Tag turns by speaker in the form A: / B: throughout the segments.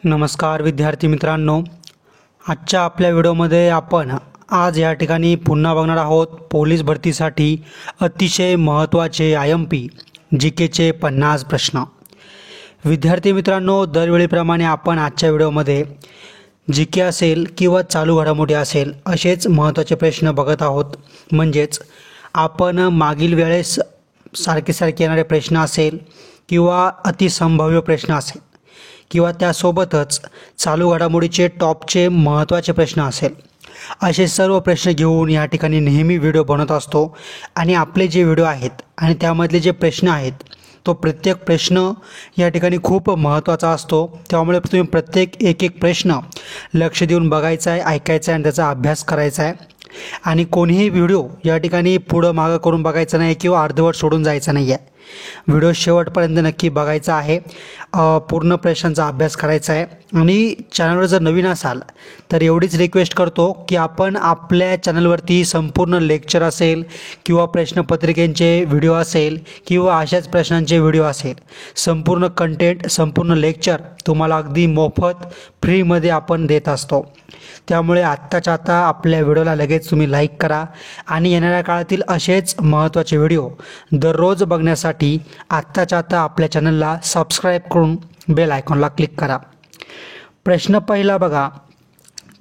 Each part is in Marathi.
A: नमस्कार विद्यार्थी मित्रांनो, आजच्या आपल्या व्हिडिओमध्ये आपण आज या ठिकाणी पुन्हा बघणार आहोत पोलीस भरतीसाठी अतिशय महत्त्वाचे IMP GKचे 50 प्रश्न। विद्यार्थी मित्रांनो, दरवेळीप्रमाणे आपण आजच्या व्हिडिओमध्ये GK असेल किंवा चालू घडामोडी असेल असेच महत्त्वाचे प्रश्न बघत आहोत। म्हणजेच आपण मागील वेळेस सारखे येणारे प्रश्न असेल किंवा अतिसंभाव्य प्रश्न असेल किंवा त्यासोबतच चालू घडामोडीचे टॉपचे महत्त्वाचे प्रश्न असेल असे सर्व प्रश्न घेऊन या ठिकाणी नेहमी व्हिडिओ बनवत असतो। आणि आपले जे व्हिडिओ आहेत आणि त्यामधले जे प्रश्न आहेत तो प्रत्येक प्रश्न या ठिकाणी खूप महत्त्वाचा असतो। त्यामुळे तुम्ही प्रत्येक एक प्रश्न लक्ष देऊन बघायचा आहे, ऐकायचा आहे आणि त्याचा अभ्यास करायचा आहे। आणि कोणीही व्हिडिओ या ठिकाणी पुढं मागं करून बघायचा नाही किंवा अर्धवट सोडून जायचा नाही आहे। व्हिडिओ शेवटपर्यंत नक्की बघायचा आहे, पूर्ण प्रश्नांचा अभ्यास करायचा आहे। आणि चॅनलवर जर नवीन असाल तर एवढीच रिक्वेस्ट करतो की आपण आपल्या चॅनलवरती संपूर्ण लेक्चर असेल किंवा प्रश्नपत्रिकेचे व्हिडिओ असेल किंवा अशाच प्रश्नांचे व्हिडिओ असेल, संपूर्ण कंटेंट संपूर्ण लेक्चर तुम्हाला अगदी मोफत फ्रीमध्ये आपण देत असतो। त्यामुळे आत्ताच्या आता आपल्या व्हिडिओला लगेच तुम्ही लाईक करा आणि येणाऱ्या काळातील असेच महत्त्वाचे व्हिडिओ दररोज बघण्यासाठी आत्ताच्या आता आपल्या चॅनलला सबस्क्राईब करून बेल आयकॉनला क्लिक करा। प्रश्न पहिला बघा,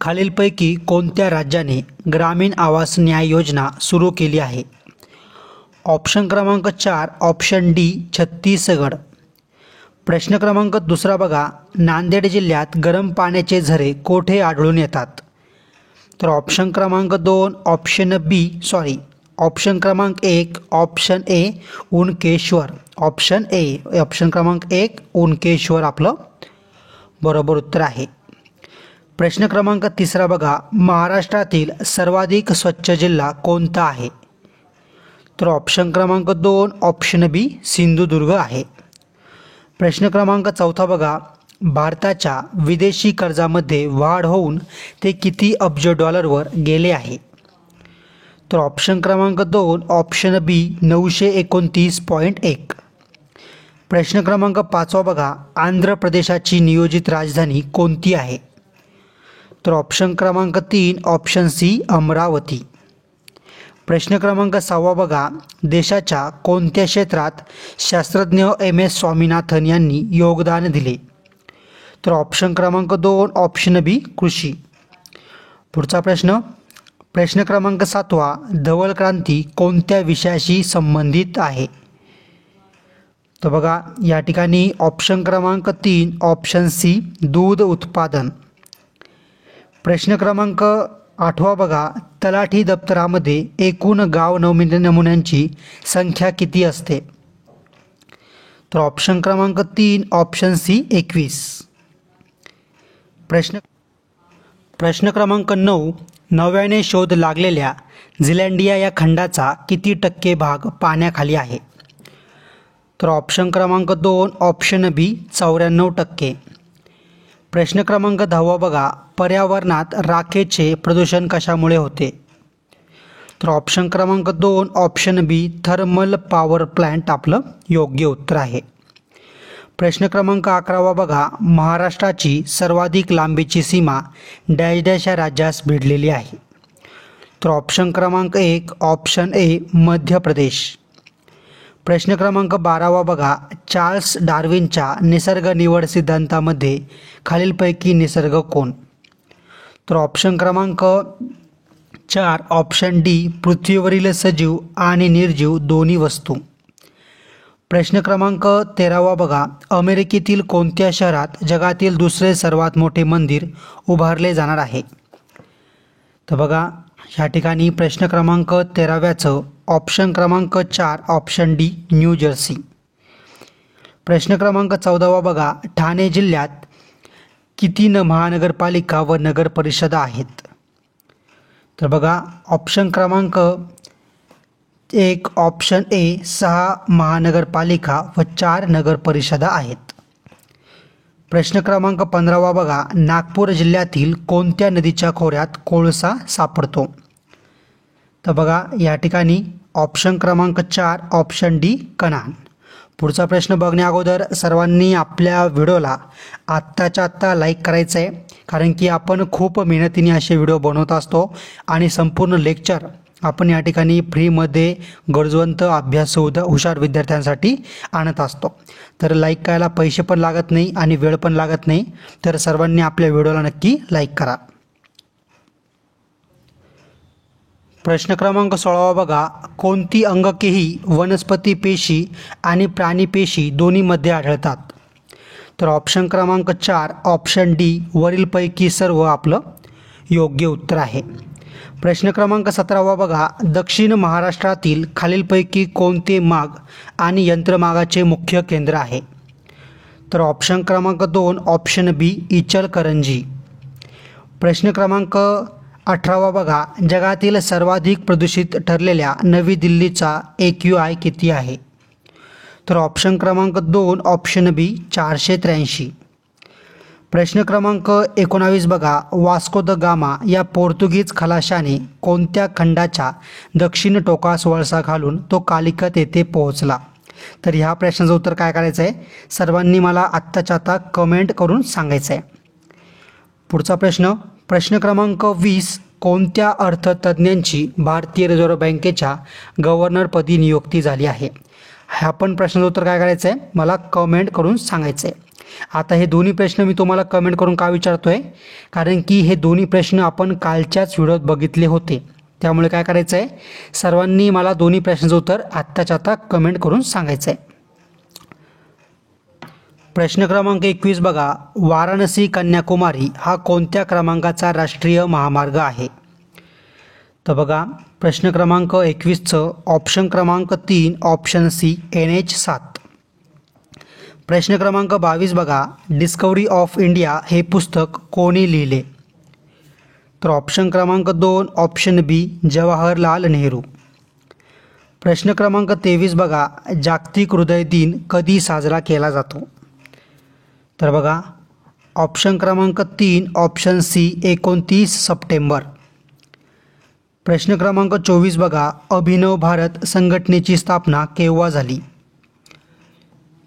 A: खालीलपैकी कोणत्या राज्याने ग्रामीण आवास न्याय योजना सुरू केली आहे? ऑप्शन क्रमांक 4 ऑप्शन डी छत्तीसगड। प्रश्न क्रमांक दुसरा बघा, नांदेड जिल्ह्यात गरम पाण्याचे झरे कोठे आढळून येतात? तर ऑप्शन क्रमांक 2 ऑप्शन क्रमांक 1 ऑप्शन ए उनकेश्वर। ऑप्शन क्रमांक 1 उनकेश्वर आपलं बरोबर उत्तर आहे। प्रश्न क्रमांक तिसरा बघा, महाराष्ट्रातील सर्वाधिक स्वच्छ जिल्हा कोणता आहे? तर ऑप्शन क्रमांक 2 ऑप्शन बी सिंधुदुर्ग आहे। प्रश्न क्रमांक चौथा बघा, भारताच्या विदेशी कर्जामध्ये वाढ होऊन ते किती अब्ज डॉलरवर गेले आहे? तर ऑप्शन क्रमांक 2 ऑप्शन बी 929.1। प्रश्न क्रमांक 5 बघा, आंध्र प्रदेशाची नियोजित राजधानी कोणती आहे? तर ऑप्शन क्रमांक 3 ऑप्शन सी अमरावती। प्रश्न क्रमांक 6 बघा, देशाच्या कोणत्या क्षेत्रात शास्त्रज्ञ MS स्वामीनाथन यांनी योगदान दिले? तर ऑप्शन क्रमांक 2 ऑप्शन बी कृषी। पुढचा प्रश्न क्रमांक 7 धवल क्रांती कोणत्या विषयाशी संबंधित आहे? तर बघा या ठिकाणी ऑप्शन क्रमांक 3 ऑप्शन सी दूध उत्पादन। प्रश्न क्रमांक 8 बघा, तलाठी दप्तरामध्ये एकूण गाव नमुन्यांची संख्या किती असते? तर ऑप्शन क्रमांक 3 ऑप्शन सी 21। प्रश्न क्रमांक 9 नव्याने शोध लागलेल्या झीलँडिया या खंडाचा किती टक्के भाग पाण्याखाली आहे? तर ऑप्शन क्रमांक 2 ऑप्शन बी 94%। प्रश्न क्रमांक 10 बघा, पर्यावरणात राखेचे प्रदूषण कशामुळे होते? तर ऑप्शन क्रमांक 2 ऑप्शन बी थर्मल पॉवर प्लांट आपलं योग्य उत्तर आहे। प्रश्न क्रमांक 11 बघा, महाराष्ट्राची सर्वाधिक लांबीची सीमा डॅश डॅश या राज्यास भिडलेली आहे? तर ऑप्शन क्रमांक 1 ऑप्शन ए मध्य प्रदेश। प्रश्न क्रमांक 12 बघा, चार्ल्स डार्विनच्या निसर्ग निवड सिद्धांतामध्ये खालीलपैकी निसर्ग कोण? तर ऑप्शन क्रमांक 4 ऑप्शन डी पृथ्वीवरील सजीव आणि निर्जीव दोन्ही वस्तू। प्रश्न क्रमांक 13 बघा, अमेरिकेतील कोणत्या शहरात जगातील दुसरे सर्वात मोठे मंदिर उभारले जाणार आहे? तर बघा ह्या ठिकाणी प्रश्न क्रमांक 13व्याचं ऑप्शन क्रमांक 4 ऑप्शन डी न्यू जर्सी। प्रश्न क्रमांक 14 बघा, ठाणे जिल्ह्यात किती महानगरपालिका व नगर परिषदा आहेत? तर बघा ऑप्शन क्रमांक 1 ऑप्शन ए 6 महानगरपालिका व 4 नगर परिषदा आहेत। प्रश्न क्रमांक 15 बघा, नागपूर जिल्ह्यातील कोणत्या नदीच्या खोऱ्यात कोळसा सापडतो? तर बघा या ठिकाणी ऑप्शन क्रमांक 4 ऑप्शन डी कन्हान। पुढचा प्रश्न बघण्या अगोदर सर्वांनी आपल्या व्हिडिओला आत्ताच्या आत्ता लाईक करायचं आहे, कारण की आपण खूप मेहनतीने असे व्हिडिओ बनवत असतो आणि संपूर्ण लेक्चर आपण या ठिकाणी फ्रीमध्ये गरजवंत अभ्यास हुशार विद्यार्थ्यांसाठी आणत असतो. तर लाईक करायला पैसे पण लागत नाही आणि वेळ पण लागत नाही, तर सर्वांनी आपल्या व्हिडिओला नक्की लाईक करा. प्रश्न क्रमांक 16 बघा, कोणती अंगकेही वनस्पती पेशी आणि प्राणी पेशी दोन्हीमध्ये आढळतात? तर ऑप्शन क्रमांक 4 ऑप्शन डी वरीलपैकी सर्व आपलं योग्य उत्तर आहे. प्रश्न क्रमांक 17 बघा, दक्षिण महाराष्ट्रातील खालीलपैकी कोणते माग आणि यंत्रमागाचे मुख्य केंद्र आहे? तर ऑप्शन क्रमांक 2 ऑप्शन बी इचलकरंजी. प्रश्न क्रमांक 18 बघा, जगातील सर्वाधिक प्रदूषित ठरलेल्या नवी दिल्लीचा AQI किती आहे? तर ऑप्शन क्रमांक 2 ऑप्शन बी 483. प्रश्न क्रमांक 19 बघा, वास्को द गामा या पोर्तुगीज खलाशाने कोणत्या खंडाच्या दक्षिण टोकास वळसा घालून तो कालिकत येथे पोहोचला? तर ह्या प्रश्नाचं उत्तर काय करायचं आहे? सर्वांनी मला आत्ताच्या आत्ता कमेंट करून सांगायचं आहे. पुढचा प्रश्न क्रमांक 20, कोणत्या अर्थतज्ज्ञांची भारतीय रिझर्व्ह बँकेच्या गव्हर्नरपदी नियुक्ती झाली आहे? ह्या पण प्रश्नाचं उत्तर काय करायचं आहे? मला कमेंट करून सांगायचं आहे. आता हे दोन्ही प्रश्न मी तुम्हाला कमेंट करून का विचारतोय? कारण की हे दोन्ही प्रश्न आपण कालच्याच व्हिडिओत बघितले होते. त्यामुळे काय करायचं आहे? सर्वांनी मला दोन्ही प्रश्नाचं उत्तर आत्ताच्या आत्ता कमेंट करून सांगायचं आहे. प्रश्न क्रमांक 21 बघा, वाराणसी कन्याकुमारी हा कोणत्या क्रमांकाचा राष्ट्रीय महामार्ग आहे? तर बघा, प्रश्न क्रमांक 21चं ऑप्शन क्रमांक 3 ऑप्शन सी NH7. प्रश्न क्रमांक 22 बघा, डिस्कवरी ऑफ इंडिया हे पुस्तक कोणी लिहिले? तर ऑप्शन क्रमांक 2 ऑप्शन बी जवाहरलाल नेहरू. प्रश्न क्रमांक 23 बघा, जागतिक हृदय दिन कधी साजरा केला जातो? तर बघा, ऑप्शन क्रमांक 3 ऑप्शन सी 29 सप्टेंबर. प्रश्न क्रमांक 24 बघा, अभिनव भारत संघटनेची स्थापना केव्हा झाली?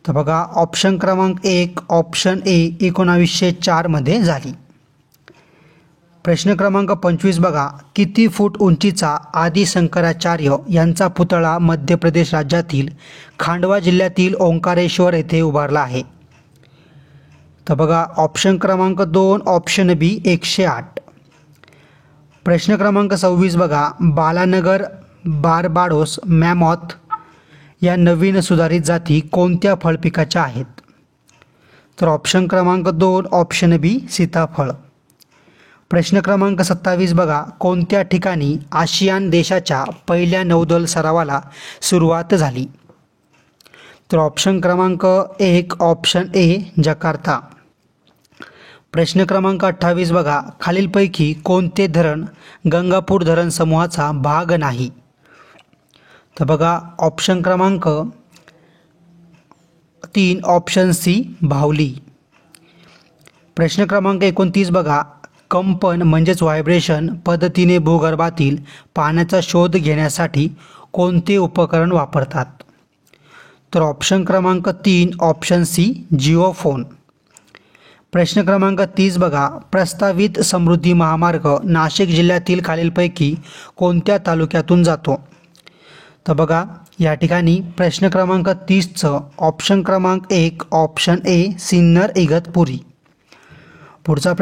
A: तर बघा, ऑप्शन क्रमांक 1 ऑप्शन ए 1904 मध्ये झाली. प्रश्न क्रमांक 25 बघा, किती फूट उंचीचा आदि शंकराचार्य यांचा पुतळा मध्य प्रदेश राज्यातील खांडवा जिल्ह्यातील ओंकारेश्वर येथे उभारला आहे? तर बघा, ऑप्शन क्रमांक 2 ऑप्शन बी 108. प्रश्न क्रमांक 26 बघा, बालानगर बारबाडोस मॅमॉथ या नवीन सुधारित जाती कोणत्या फळपिकाच्या आहेत? तर ऑप्शन क्रमांक 2 ऑप्शन बी सीताफळ. प्रश्न क्रमांक 27 बघा, कोणत्या ठिकाणी आशियान देशाच्या पहिल्या नौदल सरावाला सुरुवात झाली? तर ऑप्शन क्रमांक 1 ऑप्शन ए जकार्ता. प्रश्न क्रमांक 28 बघा, खालीलपैकी कोणते धरण गंगापूर धरण समूहाचा भाग नाही? तर बघा, ऑप्शन क्रमांक 3 ऑप्शन सी भावली. प्रश्न क्रमांक 29 बघा, कंपन म्हणजेच व्हायब्रेशन पद्धतीने भूगर्भातील पाण्याचा शोध घेण्यासाठी कोणते उपकरण वापरतात? तर ऑप्शन क्रमांक 3 ऑप्शन सी जिओफोन. प्रश्न क्रमांक 30 बघा, प्रस्तावित समृद्धी महामार्ग नाशिक जिल्ह्यातील खालीलपैकी कोणत्या तालुक्यातून जातो? तर बघा, या ठिकाणी प्रश्न क्रमांक 30चं ऑप्शन क्रमांक 1 ऑप्शन ए सिन्नर इगतपुरी. पुढचा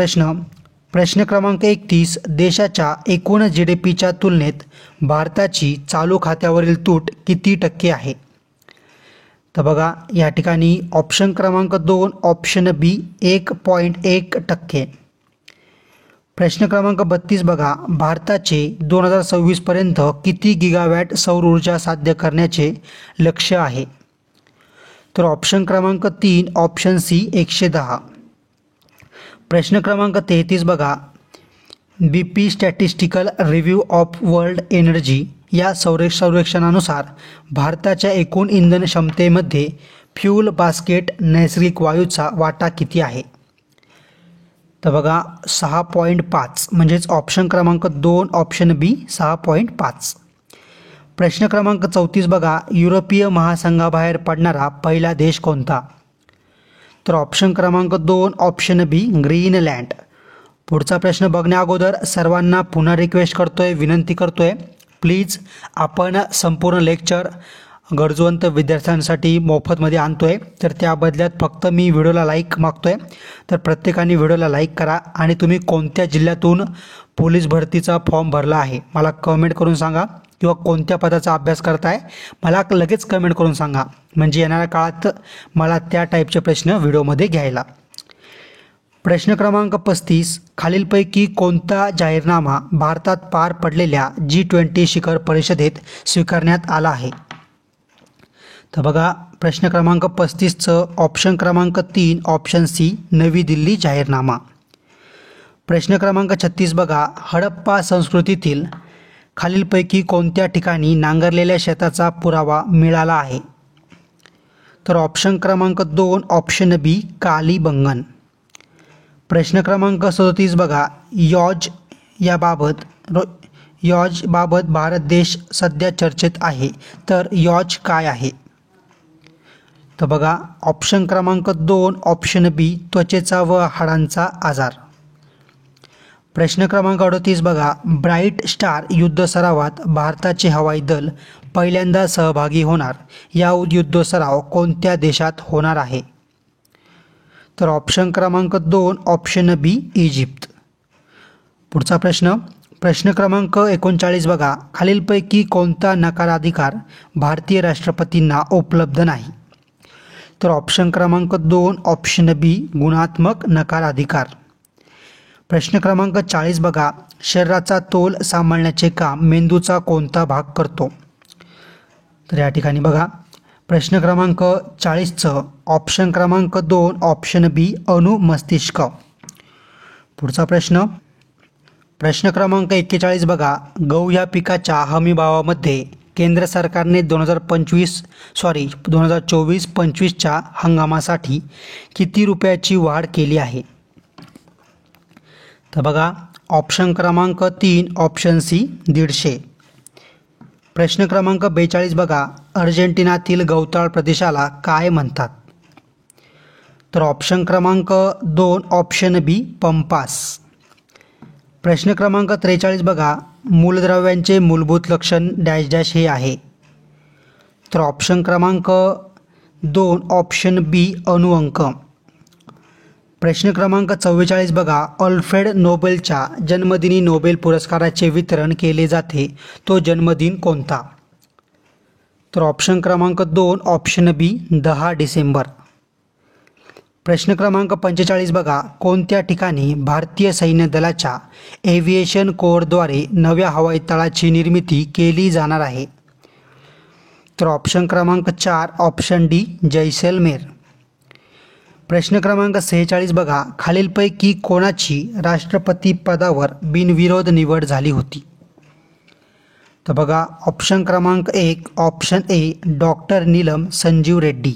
A: प्रश्न क्रमांक 31, देशाच्या एकूण GDPच्या तुलनेत भारताची चालू खात्यावरील तूट किती टक्के आहे? तर बघा, या ठिकाणी ऑप्शन क्रमांक 2 ऑप्शन बी 1.1%. प्रश्न क्रमांक 32 बघा, भारताचे 2026 पर्यंत किती गिगावॅट सौर ऊर्जा साध्य करण्याचे लक्ष्य आहे? तर ऑप्शन क्रमांक 3 ऑप्शन सी 110. प्रश्न क्रमांक 33 बघा, BP statistical review of world energy या सर्वेक्षणानुसार भारताच्या एकूण इंधन क्षमतेमध्ये फ्यूल बास्केट नैसर्गिक वायूचा वाटा किती आहे? तर बघा, 6.5 म्हणजेच ऑप्शन क्रमांक 2 ऑप्शन बी 6.5. प्रश्न क्रमांक 34 बघा, युरोपीय महासंघाबाहेर पडणारा पहिला देश कोणता? तर ऑप्शन क्रमांक 2 ऑप्शन बी ग्रीनलँड. पुढचा प्रश्न बघण्या अगोदर सर्वांना पुन्हा रिक्वेस्ट करतोय, विनंती करतोय, प्लीज आपण संपूर्ण लेक्चर गरजवंत विद्यार्थ्यांसाठी मोफतमध्ये आणतोय, तर त्या बदल्यात फक्त मी व्हिडिओला लाईक मागतोय. तर प्रत्येकाने व्हिडिओला लाईक करा आणि तुम्ही कोणत्या जिल्ह्यातून पोलीस भरतीचा फॉर्म भरला आहे मला कमेंट करून सांगा, किंवा कोणत्या पदाचा अभ्यास करताय मला लगेच कमेंट करून सांगा, म्हणजे येणाऱ्या काळात मला त्या टाईपचे प्रश्न व्हिडिओमध्ये घ्यायला. प्रश्न क्रमांक 35, खालीलपैकी कोणता जाहीरनामा भारतात पार पडलेल्या G20 शिखर परिषदेत स्वीकारण्यात आला आहे? तर बघा प्रश्न क्रमांक 35चं ऑप्शन क्रमांक 3 ऑप्शन सी नवी दिल्ली जाहीरनामा. प्रश्न क्रमांक 36 बघा, हडप्पा संस्कृतीतील खालीलपैकी कोणत्या ठिकाणी नांगरलेल्या शेताचा पुरावा मिळाला आहे? तर ऑप्शन क्रमांक 2 ऑप्शन बी कालीबंगन. प्रश्न क्रमांक 37 बघा, यॉजबाबत भारत देश सध्या चर्चेत आहे, तर यॉज काय आहे? तर बघा ऑप्शन क्रमांक 2 ऑप्शन बी त्वचेचा व हाडांचा आजार. प्रश्न क्रमांक 38 बघा, ब्राईट स्टार युद्ध सरावात भारताचे हवाई दल पहिल्यांदा सहभागी होणार, या युद्ध सराव कोणत्या देशात होणार आहे? तर ऑप्शन क्रमांक 2 ऑप्शन बी इजिप्त. पुढचा प्रश्न क्रमांक 39 बघा, खालीलपैकी कोणता नकाराधिकार भारतीय राष्ट्रपतींना उपलब्ध नाही? तर ऑप्शन क्रमांक 2 ऑप्शन बी गुणात्मक नकाराधिकार. प्रश्न क्रमांक 40 बघा, शरीराचा तोल सांभाळण्याचे काम मेंदूचा कोणता भाग करतो? तर या ठिकाणी बघा प्रश्न क्रमांक 40चं ऑप्शन क्रमांक 2 ऑप्शन बी अनुमस्तिष्क. पुढचा प्रश्न क्रमांक 41 बघा, गहू या पिकाच्या हमीभावामध्ये केंद्र सरकारने 2024-25च्या हंगामासाठी किती रुपयाची वाढ केली आहे? तर बघा ऑप्शन क्रमांक 3 ऑप्शन सी 150. प्रश्न क्रमांक 42 बघा, अर्जेंटिनातील गवताळ प्रदेशाला काय म्हणतात? तर ऑप्शन क्रमांक 2 ऑप्शन बी पंपास. प्रश्न क्रमांक 43 बघा, मूलद्रव्यांचे मूलभूत लक्षण डॅश डॅश हे आहे. तर ऑप्शन क्रमांक 2 ऑप्शन बी अणुअंक. प्रश्न क्रमांक 44 बघा, अल्फ्रेड नोबेलच्या जन्मदिनी नोबेल पुरस्काराचे वितरण केले जाते, तो जन्मदिन कोणता? तर ऑप्शन क्रमांक 2 ऑप्शन बी 10 डिसेंबर. प्रश्न क्रमांक 45 बघा, कोणत्या ठिकाणी भारतीय सैन्य दलाच्या एव्हिएशन कोअरद्वारे नव्या हवाई तळाची निर्मिती केली जाणार आहे? तर ऑप्शन क्रमांक 4 ऑप्शन डी जैसलमेर. प्रश्न क्रमांक 46 बघा, खालीलपैकी कोणाची राष्ट्रपती पदावर बिनविरोध निवड झाली होती? तर बघा ऑप्शन क्रमांक 1 option A doctor Neelam Sanjeev Reddy.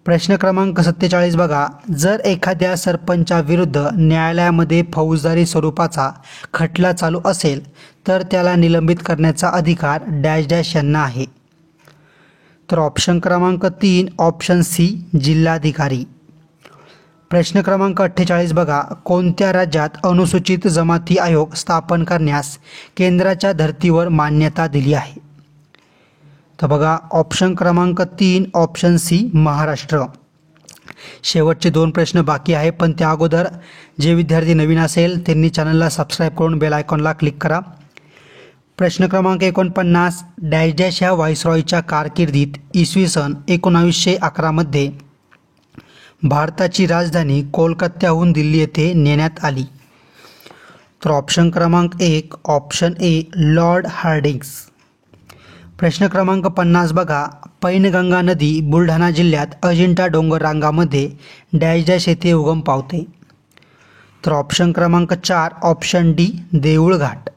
A: प्रश्न क्रमांक 47 बघा, जर एखाद्या सरपंचाविरुद्ध न्यायालयामध्ये फौजदारी स्वरूपाचा खटला चालू असेल तर त्याला निलंबित करण्याचा अधिकार डॅश डॅश यांना आहे? तर ऑप्शन क्रमांक 3 ऑप्शन सी जिल्हाधिकारी. प्रश्न क्रमांक 48 बघा, कोणत्या राज्यात अनुसूचित जमाती आयोग स्थापन करण्यास केंद्राच्या धर्तीवर मान्यता दिली आहे? तर बघा ऑप्शन क्रमांक 3 ऑप्शन सी महाराष्ट्र. शेवटचे 2 प्रश्न बाकी आहे, पण त्या अगोदर जे विद्यार्थी नवीन असेल त्यांनी चॅनलला सबस्क्राईब करून बेल आयकॉनला क्लिक करा. प्रश्न क्रमांक 49, डॅश डॅश ह्या व्हाईसरॉयच्या कारकिर्दीत इसवी सन 1911 मध्ये भारताची राजधानी कोलकात्याहून दिल्ली येथे नेण्यात आली? तर ऑप्शन क्रमांक 1 ऑप्शन ए लॉर्ड हार्डिंग्स. प्रश्न क्रमांक 50 बघा, पैनगंगा नदी बुलढाणा जिल्ह्यात अजिंठा डोंगर रांगामध्ये डॅश डॅश येथे उगम पावते? तर ऑप्शन क्रमांक 4 ऑप्शन डी देऊळघाट.